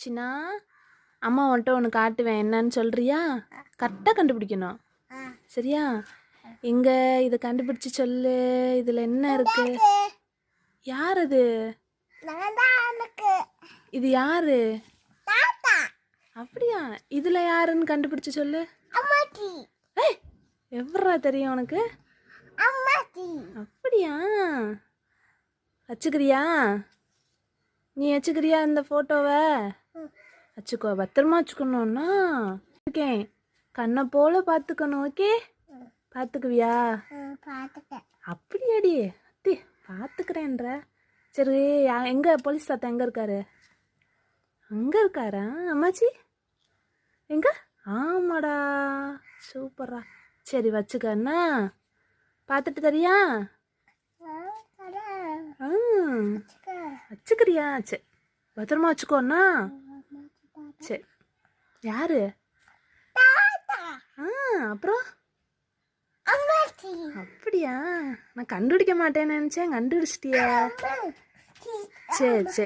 கண்டுபிடிச்சினா அம்மா உன்ட்ட ஒன்று காட்டுவேன், என்னன்னு சொல்றியா? கரெக்டாக கண்டுபிடிக்கணும், சரியா? இங்க இதை கண்டுபிடிச்சு சொல்லு, இதில் என்ன இருக்கு? யார் அது? இது யாரு? அப்படியா? இதுல யாருன்னு கண்டுபிடிச்சு சொல்லு. எவ்வளோ தெரியும் உனக்கு? அப்படியா? வச்சுக்கிறியா? நீ வச்சுக்கிறியா இந்த போட்டோவை? வச்சுக்கோ, பத்திரமா வச்சுக்கணும்னா இருக்கேன், கண்ணை போல பார்த்துக்கணும். ஓகே, பார்த்துக்குவியா? அப்படியாடி அத்தி பார்த்துக்கிறேன்ற. சரி, எங்க போலீஸ் தாத்தா எங்க இருக்காரு? அங்க இருக்காரா? அம்மாச்சி எங்க? ஆமாடா, சூப்பரா. சரி வச்சுக்கண்ணா, பார்த்துட்டு தரியா? வச்சுக்கிறியா? சரி, பத்திரமா வச்சுக்கோண்ணா. சரி. யாரு? அப்புறம் அப்படியா? நான் கண்டுபிடிக்க மாட்டேன்னு நினைச்சேன், கண்டுபிடிச்சிட்டியா? சரி சரி.